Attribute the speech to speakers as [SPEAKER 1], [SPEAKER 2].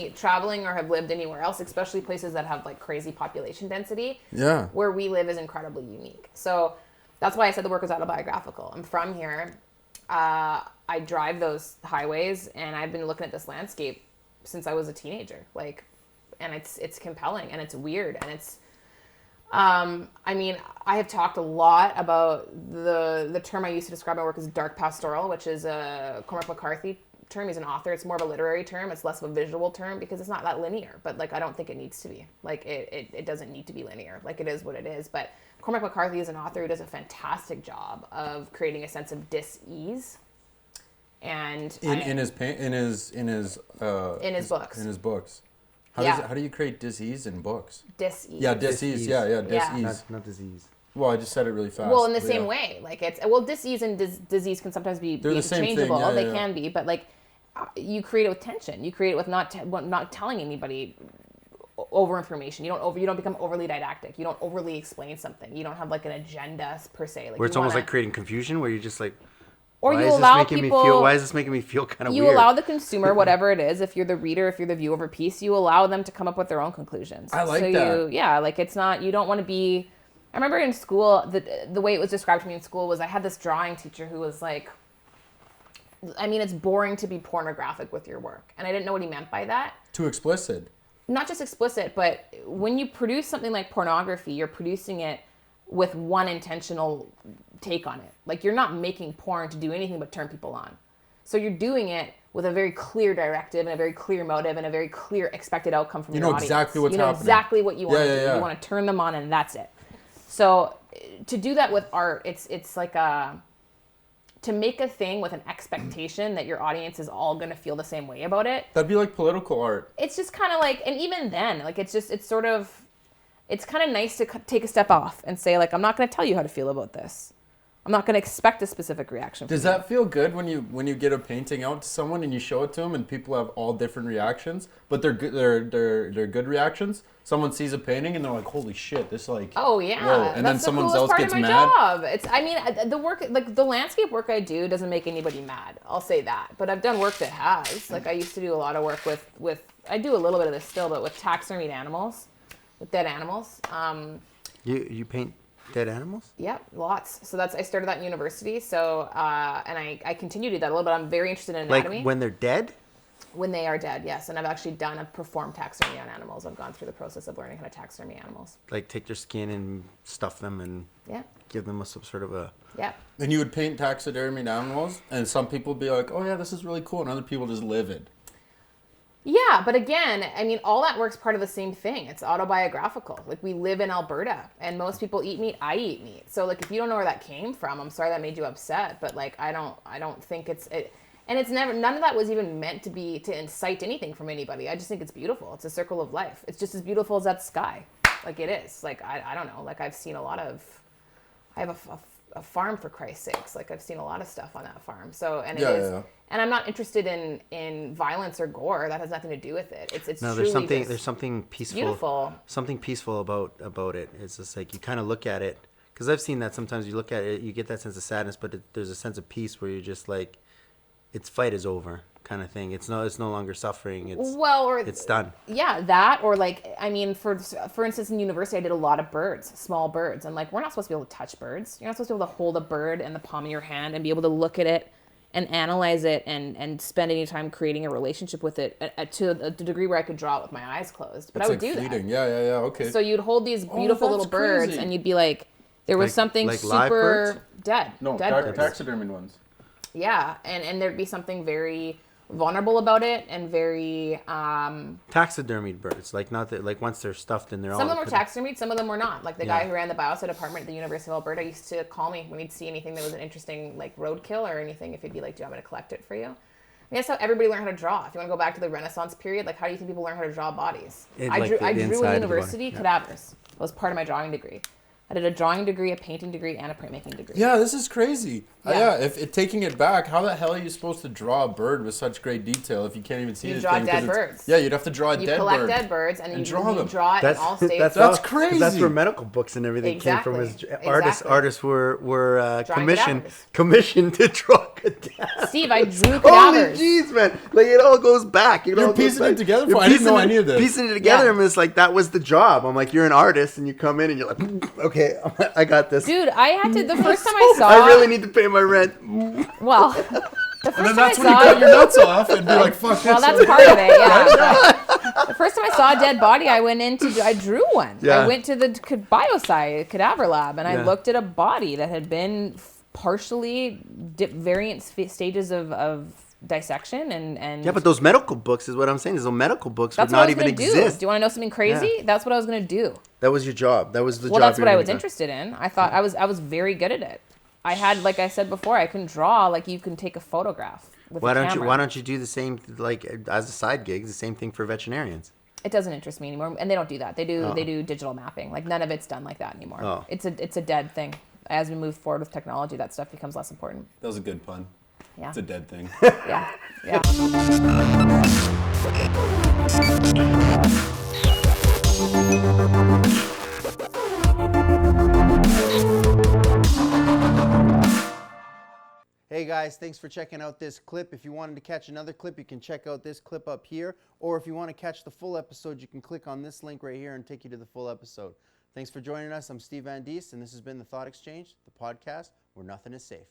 [SPEAKER 1] me traveling or have lived anywhere else, especially places that have like crazy population density.
[SPEAKER 2] Yeah.
[SPEAKER 1] Where we live is incredibly unique. So that's why I said the work was autobiographical. I'm from here. I drive those highways, and I've been looking at this landscape since I was a teenager. Like, and it's compelling, and it's weird, and it's. I mean, I have talked a lot about the term I use to describe my work as dark pastoral, which is a Cormac McCarthy term. He's an author. It's more of a literary term. It's less of a visual term because it's not that linear. But like, I don't think it needs to be. Like, it doesn't need to be linear. Like, it is what it is. But Cormac McCarthy is an author who does a fantastic job of creating a sense of dis-ease. And
[SPEAKER 2] in his books. How do you create dis-ease in books?
[SPEAKER 1] Dis-ease.
[SPEAKER 2] Yeah, dis-ease. Yeah, dis-ease.
[SPEAKER 3] Not disease.
[SPEAKER 2] Well, I just said it really fast.
[SPEAKER 1] Well, in the same way, like dis-ease and disease can sometimes be
[SPEAKER 2] the same
[SPEAKER 1] interchangeable.
[SPEAKER 2] thing.
[SPEAKER 1] They can be, but like you create it with tension. You create it with not telling anybody over information. You don't become overly didactic. You don't overly explain something. You don't have like an agenda per se. Like,
[SPEAKER 3] where it's almost like creating confusion, where you're just like.
[SPEAKER 1] Or
[SPEAKER 3] why
[SPEAKER 1] you
[SPEAKER 3] is
[SPEAKER 1] allow
[SPEAKER 3] this making
[SPEAKER 1] people.
[SPEAKER 3] Me feel, why is this making me feel kind of weird?
[SPEAKER 1] You allow the consumer, whatever it is, if you're the reader, if you're the viewer of a piece, you allow them to come up with their own conclusions.
[SPEAKER 2] I like that.
[SPEAKER 1] Like it's not. You don't want to be. I remember in school, the way it was described to me in school was I had this drawing teacher who was like, I mean, it's boring to be pornographic with your work, and I didn't know what he meant by that.
[SPEAKER 2] Too explicit.
[SPEAKER 1] Not just explicit, but when you produce something like pornography, you're producing it with one intentional take on it. Like, you're not making porn to do anything but turn people on. So you're doing it with a very clear directive and a very clear motive and a very clear expected outcome from your audience.
[SPEAKER 2] You know exactly what's happening.
[SPEAKER 1] You know exactly what you want to do.
[SPEAKER 2] Yeah.
[SPEAKER 1] You want to turn them on, and that's it. So to do that with art, it's like to make a thing with an expectation that your audience is all going to feel the same way about it.
[SPEAKER 2] That'd be like political art.
[SPEAKER 1] It's just kind of like, and even then, like it's kind of nice to take a step off and say, like, I'm not going to tell you how to feel about this. I'm not going to expect a specific reaction.
[SPEAKER 2] Does that feel good when you get a painting out to someone and you show it to them and people have all different reactions, but they're good, they're good reactions? Someone sees a painting and they're like, "Holy shit, this like."
[SPEAKER 1] Oh yeah,
[SPEAKER 2] whoa. And
[SPEAKER 1] that's
[SPEAKER 2] then someone
[SPEAKER 1] the
[SPEAKER 2] else
[SPEAKER 1] part
[SPEAKER 2] gets
[SPEAKER 1] of my
[SPEAKER 2] mad.
[SPEAKER 1] Job. I mean, the work, like the landscape work I do, doesn't make anybody mad. I'll say that. But I've done work that has. Like I used to do a lot of work with. I do a little bit of this still, but with taxidermied animals, with dead animals.
[SPEAKER 3] You paint dead animals?
[SPEAKER 1] Yep, lots. So I started that in university. So and I continue to do that a little bit. I'm very interested in anatomy.
[SPEAKER 3] Like when they're dead?
[SPEAKER 1] When they are dead, yes. And I've performed taxidermy on animals. I've gone through the process of learning how to taxidermy animals.
[SPEAKER 3] Like take their skin and stuff them and give them some sort of a...
[SPEAKER 1] Yeah.
[SPEAKER 2] And you would paint taxidermied animals, and some people would be like, "Oh yeah, this is really cool," and other people just live it.
[SPEAKER 1] Yeah, but again, I mean, all that work's part of the same thing. It's autobiographical. Like, we live in Alberta, and most people eat meat. I eat meat. So, like, if you don't know where that came from, I'm sorry that made you upset. But, like, I don't think and it's never, none of that was even meant to incite anything from anybody. I just think it's beautiful. It's a circle of life. It's just as beautiful as that sky. Like, it is. Like, I don't know. Like, I've seen I have a farm, for Christ's sakes. Like, I've seen a lot of stuff on that farm. So, and and I'm not interested in violence or gore. That has nothing to do with it. It's
[SPEAKER 3] no,
[SPEAKER 1] there's
[SPEAKER 3] something peaceful.
[SPEAKER 1] Beautiful.
[SPEAKER 3] Something peaceful about it. It's just like you kind of look at it, because I've seen that sometimes you look at it, you get that sense of sadness, but there's a sense of peace where you're just like, its fight is over, kind of thing. It's no longer suffering. It's done.
[SPEAKER 1] Yeah, that, or like, I mean, for instance, in university, I did a lot of birds, small birds, and like, we're not supposed to be able to touch birds. You're not supposed to be able to hold a bird in the palm of your hand and be able to look at it and analyze it and spend any time creating a relationship with it to a degree where I could draw it with my eyes closed. But I would do
[SPEAKER 2] fleeting.
[SPEAKER 1] that.
[SPEAKER 2] Yeah, okay.
[SPEAKER 1] So you'd hold these beautiful little birds,
[SPEAKER 2] crazy.
[SPEAKER 1] and you'd be like, there was something
[SPEAKER 3] like live
[SPEAKER 1] super
[SPEAKER 3] birds?
[SPEAKER 1] dead.
[SPEAKER 2] No,
[SPEAKER 1] dead birds.
[SPEAKER 2] taxidermied ones.
[SPEAKER 1] Yeah, and there'd be something very vulnerable about it, and very
[SPEAKER 3] taxidermied birds, like not that, like once they're stuffed and they're
[SPEAKER 1] some
[SPEAKER 3] all...
[SPEAKER 1] of them were taxidermied, some of them were not. Like the guy who ran the biocide department at the University of Alberta used to call me when he'd see anything that was an interesting, like, roadkill or anything, if he'd be like, "Do you want me to collect it for you?" And that's how everybody learned how to draw. If you want to go back to the Renaissance period, like, how do you think people learn how to draw bodies? I drew in university cadavers. It was part of my drawing degree. I did a drawing degree, a painting degree, and a printmaking degree.
[SPEAKER 2] Yeah, this is crazy.
[SPEAKER 1] Yeah.
[SPEAKER 2] If taking it back, how the hell are you supposed to draw a bird with such great detail if you can't even see the thing?
[SPEAKER 1] You draw dead birds.
[SPEAKER 2] Yeah, you'd have to draw a dead bird.
[SPEAKER 1] You collect dead birds and you draw them. You draw it in all states.
[SPEAKER 2] That's crazy.
[SPEAKER 3] That's where medical books and everything came from. Artists were commissioned to draw cadavers.
[SPEAKER 1] Steve, I drew
[SPEAKER 3] Holy
[SPEAKER 1] cadavers.
[SPEAKER 3] jeez, man! Like it all goes back.
[SPEAKER 2] You're piecing it together? I didn't know any of this.
[SPEAKER 3] Piecing it together,
[SPEAKER 1] Yeah.
[SPEAKER 3] and it's like that was the job. I'm like, you're an artist, and you come in and you're like, okay, I got this.
[SPEAKER 1] Dude, I had to, the first time I saw,
[SPEAKER 3] I really need to pay my rent.
[SPEAKER 1] well, the
[SPEAKER 2] And then
[SPEAKER 1] first time I
[SPEAKER 2] that's when you
[SPEAKER 1] saw,
[SPEAKER 2] cut your nuts off and be like, fuck this.
[SPEAKER 1] well, that's part of it, yeah. But the first time I saw a dead body, I drew one.
[SPEAKER 3] Yeah.
[SPEAKER 1] I went to the biosci cadaver lab, and I
[SPEAKER 3] Yeah.
[SPEAKER 1] looked at a body that had been partially variant stages of dissection, and
[SPEAKER 3] Yeah, but those medical books is what I'm saying. Is those medical books
[SPEAKER 1] that's
[SPEAKER 3] would
[SPEAKER 1] what I
[SPEAKER 3] not
[SPEAKER 1] was
[SPEAKER 3] even
[SPEAKER 1] gonna do.
[SPEAKER 3] exist.
[SPEAKER 1] Do you want to know something crazy?
[SPEAKER 3] Yeah.
[SPEAKER 1] That's what I was gonna do.
[SPEAKER 3] That was your job. That was the job.
[SPEAKER 1] Well, that's
[SPEAKER 3] you
[SPEAKER 1] what
[SPEAKER 3] were
[SPEAKER 1] I was
[SPEAKER 3] gonna do.
[SPEAKER 1] interested in. I thought I was very good at it. I had, like I said before, I can draw like you can take a photograph with a camera.
[SPEAKER 3] Why don't you do the same like as a side gig? The same thing for veterinarians.
[SPEAKER 1] It doesn't interest me anymore, and they don't do that. They do digital mapping. Like none of it's done like that anymore.
[SPEAKER 3] Oh.
[SPEAKER 1] It's a dead thing. As we move forward with technology, that stuff becomes less important.
[SPEAKER 2] That was a good pun.
[SPEAKER 1] Yeah.
[SPEAKER 2] It's a dead thing.
[SPEAKER 1] Yeah. Yeah.
[SPEAKER 3] Hey guys, thanks for checking out this clip. If you wanted to catch another clip, you can check out this clip up here. Or if you want to catch the full episode, you can click on this link right here and take you to the full episode. Thanks for joining us. I'm Steve Van Diest, and this has been The Thought Exchange, the podcast where nothing is safe.